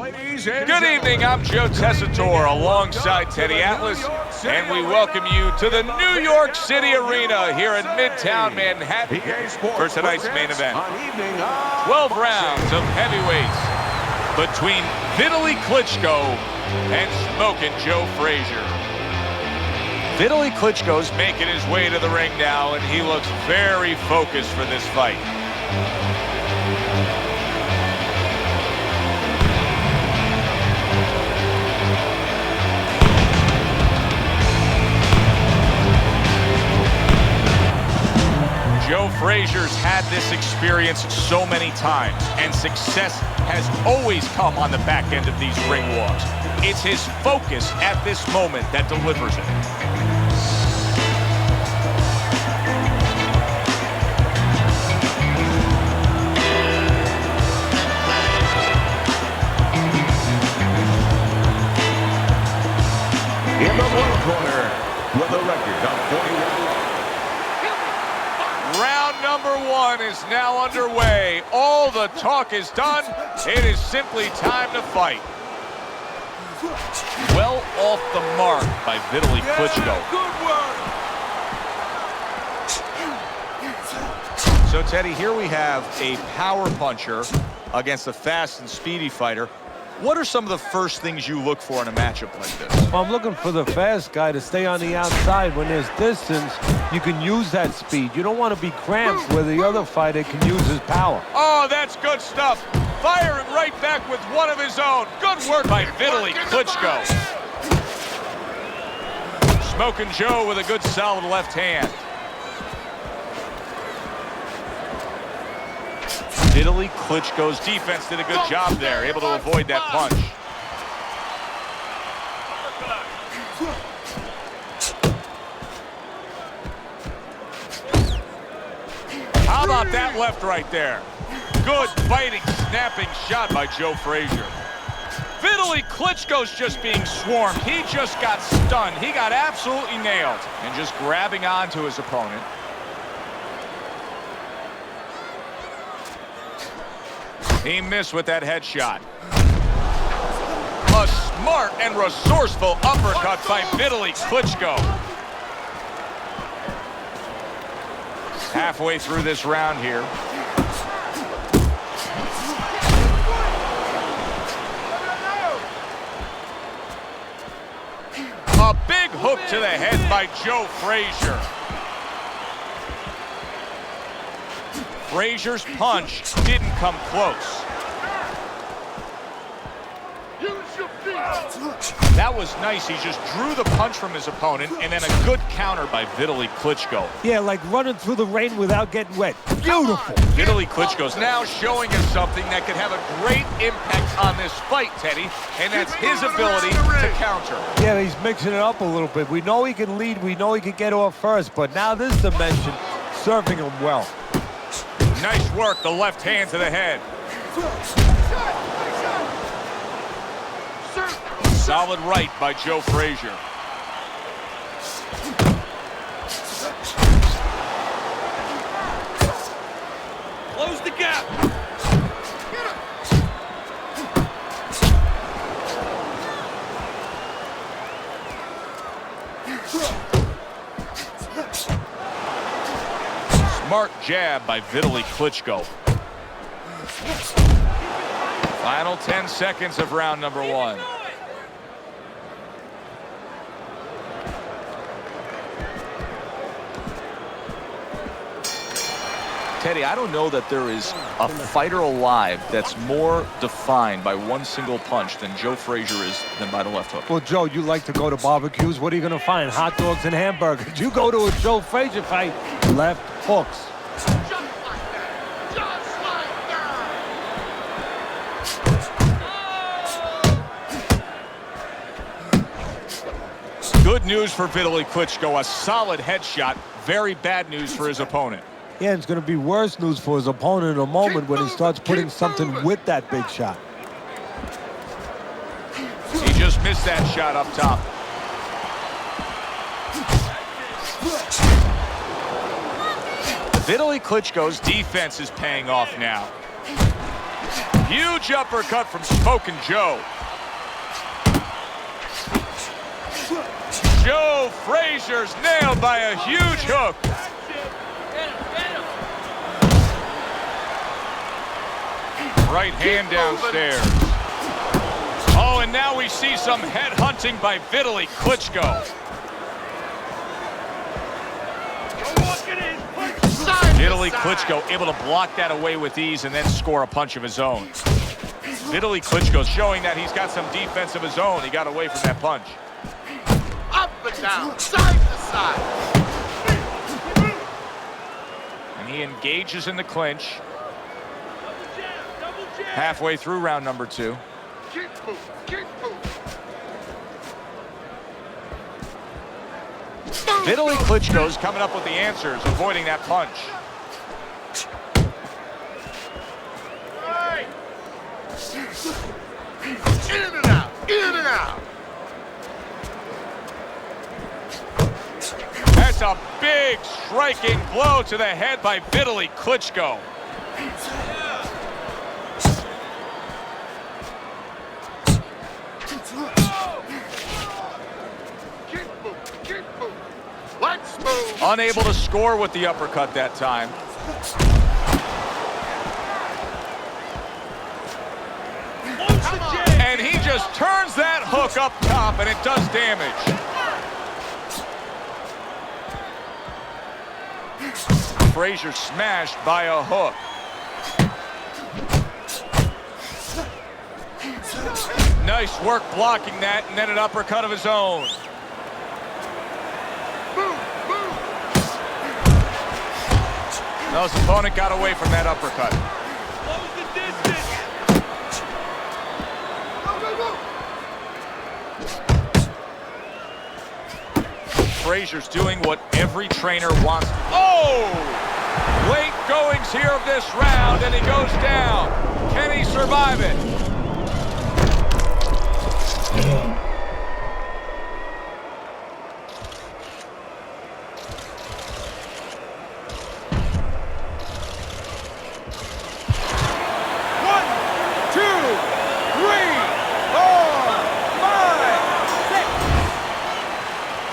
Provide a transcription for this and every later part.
Good evening, I'm Joe Tessitore alongside Teddy Atlas, and we welcome you to the New York City Arena here in Midtown Manhattan for tonight's main event. 12 rounds of heavyweights between Vitali Klitschko and Smokin' Joe Frazier. Vitali Klitschko's making his way to the ring now, and he looks very focused for this fight. Joe Frazier's had this experience so many times, and success has always come on the back end of these ring walks. It's his focus at this moment that delivers it. In the blue corner, with a record of 41. Round number one is now underway. All the talk is done. It is simply time to fight. Well off the mark by Vitali Klitschko. So, Teddy, here we have a power puncher against a fast and speedy fighter. What are some of the first things you look for in a matchup like this? Well, I'm looking for the fast guy to stay on the outside. When there's distance, you can use that speed. You don't want to be cramped where the other fighter can use his power. Oh, that's good stuff. Firing right back with one of his own. Good work by Vitali Klitschko. Smokin' Joe with a good solid left hand. Vitali Klitschko's defense did a good job there, able to avoid that punch. How about that left right there? Good fighting, snapping shot by Joe Frazier. Vitali Klitschko's just being swarmed. He just got stunned. He got absolutely nailed. And just grabbing onto his opponent. He missed with that headshot. A smart and resourceful uppercut by Vitali Klitschko. Halfway through this round here. A big hook to the head by Joe Frazier. Frazier's punch didn't come close. That was nice. He just drew the punch from his opponent, and then a good counter by Vitali Klitschko. Yeah, like running through the rain without getting wet. Beautiful. Vitali Klitschko's now showing us something that could have a great impact on this fight, Teddy, and that's his ability to counter. Yeah, he's mixing it up a little bit. We know he can lead. We know he can get off first, but now this dimension, serving him well. Nice work, the left hand to the head. Solid right by Joe Frazier. Close the gap. Smart jab by Vitali Klitschko. Final 10 seconds of round number one. Teddy, I don't know that there is a fighter alive that's more defined by one single punch than Joe Frazier is than by the left hook. Well, Joe, you like to go to barbecues. What are you going to find? Hot dogs and hamburgers. You go to a Joe Frazier fight, left hooks. Good news for Vitali Klitschko, a solid headshot. Very bad news for his opponent. Yeah, it's going to be worse news for his opponent in a moment when he starts putting something with that big shot. He just missed that shot up top. Vitali Klitschko's defense is paying off now. Huge uppercut from Smokin' Joe. Joe Frazier's nailed by a huge hook. Right hand downstairs. Oh, and now we see some head hunting by Vitali Klitschko. Vitali Klitschko able to block that away with ease and then score a punch of his own. Vitali Klitschko showing that he's got some defense of his own. He got away from that punch. Up and down, side to side. And he engages in the clinch. Halfway through round number 2. Keep moving, keep moving. Vitali Klitschko's coming up with the answers, avoiding that punch. In and out, in and out. That's a big striking blow to the head by Vitali Klitschko. Keep moving, keep moving. Let's move. Unable to score with the uppercut that time. And he just turns that hook up top, and it does damage. Frazier smashed by a hook. Nice work blocking that, and then an uppercut of his own. No, his opponent got away from that uppercut. Frazier's doing what every trainer wants. Oh! Late goings here of this round, and he goes down. Can he survive it?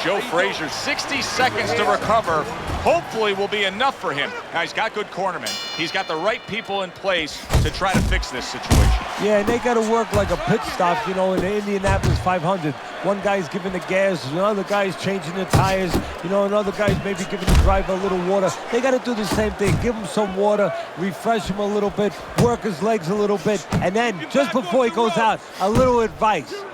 Joe Frazier, 60 seconds to recover. Hopefully will be enough for him. Now, he's got good cornermen. He's got the right people in place to try to fix this situation. Yeah, and they got to work like a pit stop, you know, in the Indianapolis 500. One guy's giving the gas, another guy's changing the tires, you know, another guy's maybe giving the driver a little water. They got to do the same thing. Give him some water, refresh him a little bit, work his legs a little bit, and then just before he goes out, a little advice.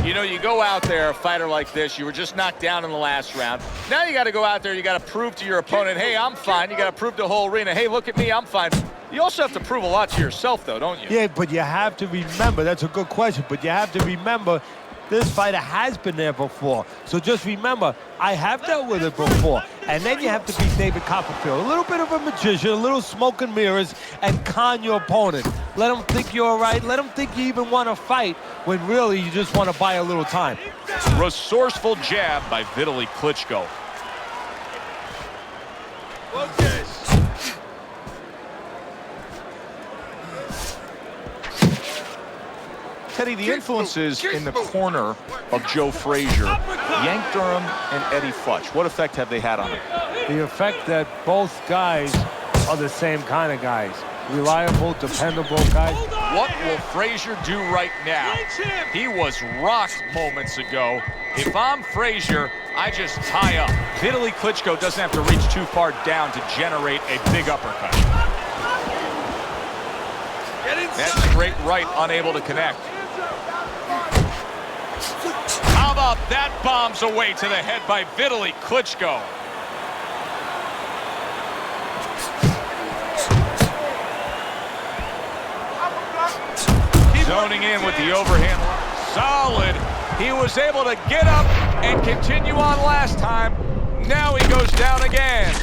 You know, you go out there, a fighter like this, you were just knocked down in the last round. Now you got to go out there, you got to prove to your opponent, hey, I'm fine. You got to prove to the whole arena, hey, look at me, I'm fine. You also have to prove a lot to yourself, though, don't you? Yeah, but you have to remember, that's a good question, but you have to remember this fighter has been there before. So just remember, I have dealt with it before. And then you have to be David Copperfield. A little bit of a magician, a little smoke and mirrors, and con your opponent. Let him think you're all right. Let him think you even want to fight when really you just want to buy a little time. Resourceful jab by Vitali Klitschko. Teddy, the influences in the corner of Joe Frazier, Yank Durham and Eddie Futch, what effect have they had on him? The effect that both guys are the same kind of guys. Reliable, dependable guys. What will Frazier do right now? He was rocked moments ago. If I'm Frazier, I just tie up. Vitali Klitschko doesn't have to reach too far down to generate a big uppercut. That straight right unable to connect. How about that bombs away to the head by Vitali Klitschko? Zoning in with the overhand. Solid. He was able to get up and continue on last time. Now he goes down again.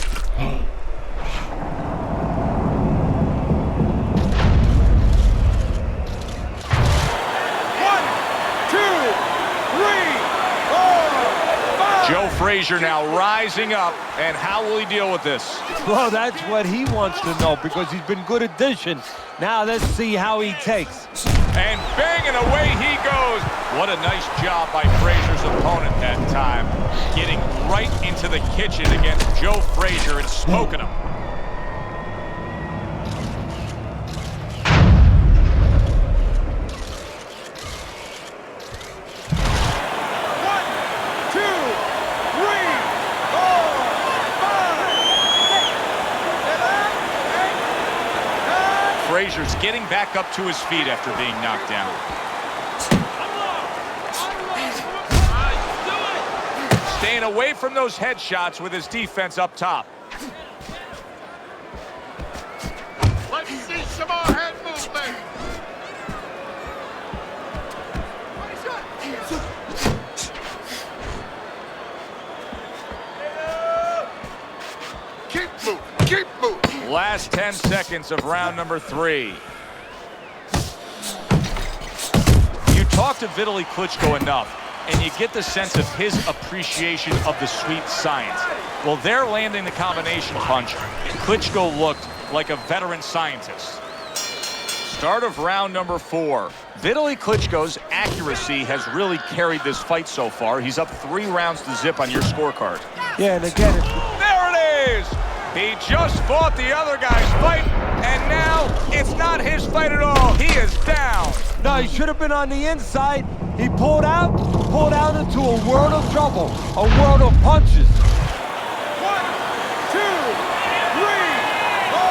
Joe Frazier now rising up, and how will he deal with this? Well, that's what he wants to know because he's been good at dishing. Now let's see how he takes. And banging away he goes. What a nice job by Frazier's opponent that time, getting right into the kitchen against Joe Frazier and smoking him. Frazier's getting back up to his feet after being knocked down. Staying away from those headshots with his defense up top. Let's see some more head movement. Keep moving. Keep moving. Last 10 seconds of round number 3. You talk to Vitali Klitschko enough, and you get the sense of his appreciation of the sweet science. Well, they're landing the combination punch. Klitschko looked like a veteran scientist. Start of round number 4. Vitali Klitschko's accuracy has really carried this fight so far. He's up 3 rounds to zip on your scorecard. Yeah, and again, There it is! He just fought the other guy's fight, and now it's not his fight at all. He is down. no, he should have been on the inside. He pulled out into a world of trouble, a world of punches. 1, 2, 3, 4,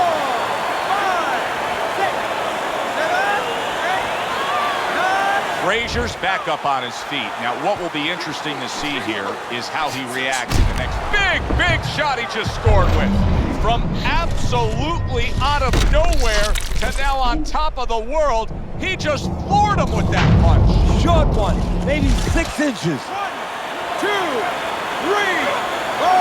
5, 6, 7, 8, 9. Frazier's back up on his feet. Now, what will be interesting to see here is how he reacts in the next big shot he just scored with. From absolutely out of nowhere to now on top of the world, he just floored him with that punch. Short one, maybe 6 inches. 1, 2, 3, 4,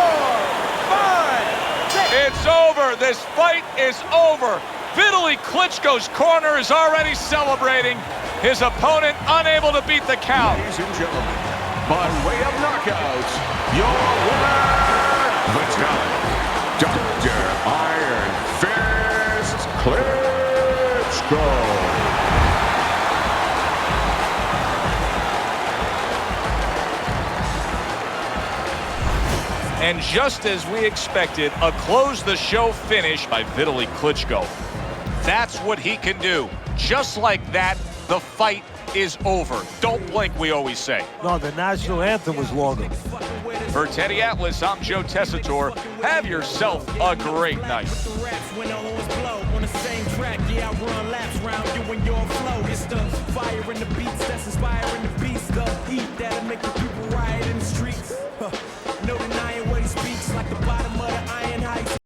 5, 6. It's over. This fight is over. Vitali Klitschko's corner is already celebrating. His opponent unable to beat the count. Ladies and gentlemen, by way of knockouts, your winner, Vitali Dr. Iron Fist Klitschko. And just as we expected, a close-the-show finish by Vitali Klitschko. That's what he can do. Just like that, the fight is over. Don't blink, we always say. No, the national anthem was longer. For Teddy Atlas, I'm Joe Tessitore. Have yourself a great night. On the same track, yeah, I run laps round you and your flow. It's the fire in the beats that's inspiring the beast, the heat that'll make you